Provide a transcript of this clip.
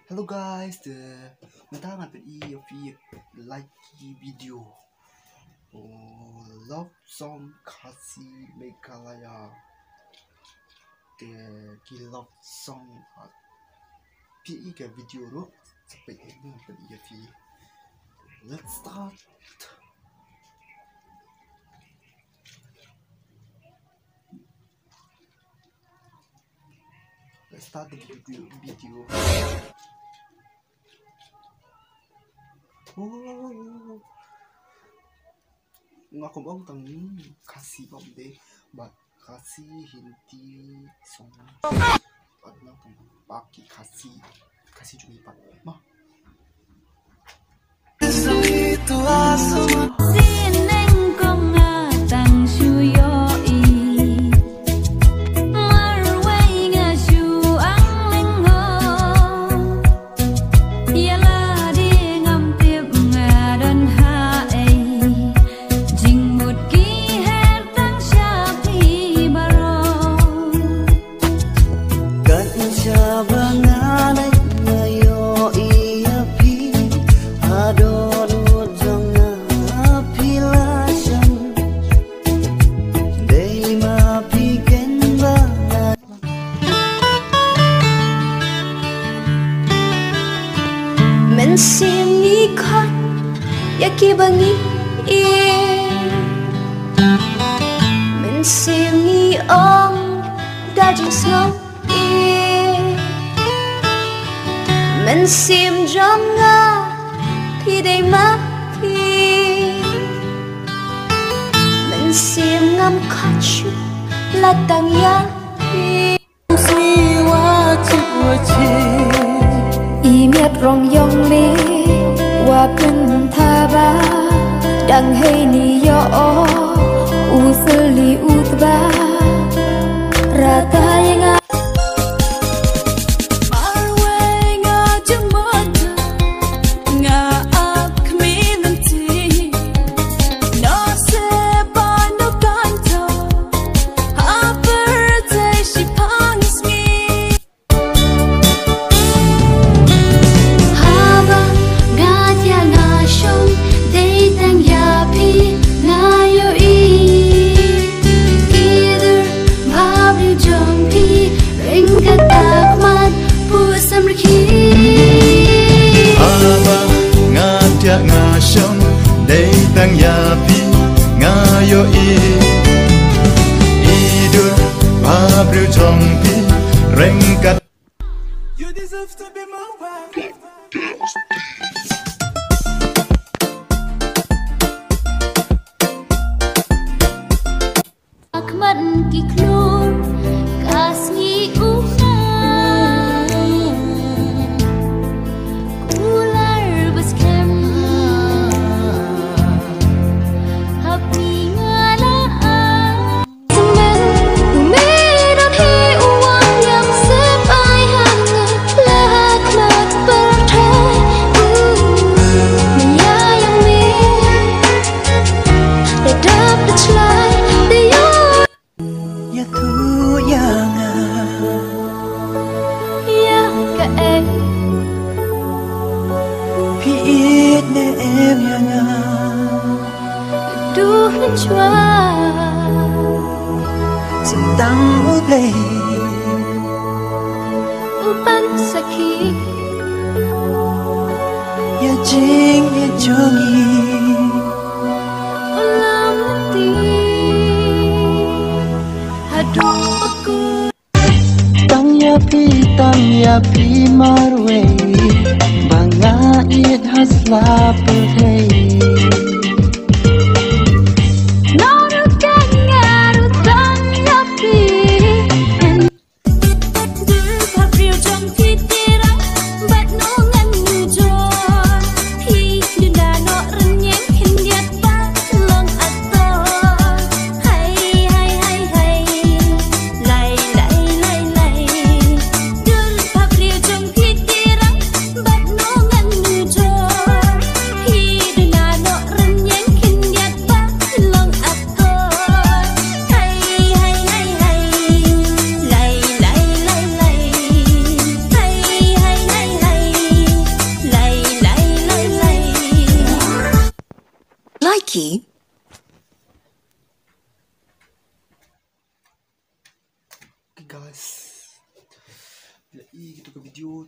Hello guys, người ta ngặt ý phía like video love song Khasi Meghalaya cái love song phía cái video đó sampai ini ngặt ý phía. Let's start. Let's start the video. Ngaku bang tang Khasi bang deh, but Khasi Hindi song. At nang tang baki Khasi juga pak. Mah. Sim ni khát yaki bangi mình sim ni ong đã jing snow mình sim jam nga thì đây mà thì mình sim ngam khát chu là tang ya miệt rong yong li wa pun tha ba dang hei ni yo u seli ut ba rata yang ngashong day tang yapi ngayo idur babru jongpi rengkat. You deserve to be my wife. Akmat ki klur kasni Sentang uplay upan saki ya jing ya jongi ulam ti aduh aku tang ya pi marwe banga it hasla perhei. Hãy subscribe cho kênh Ghiền Mì Gõ để không bỏ lỡ Paki. Okay guys, bila gitu ke video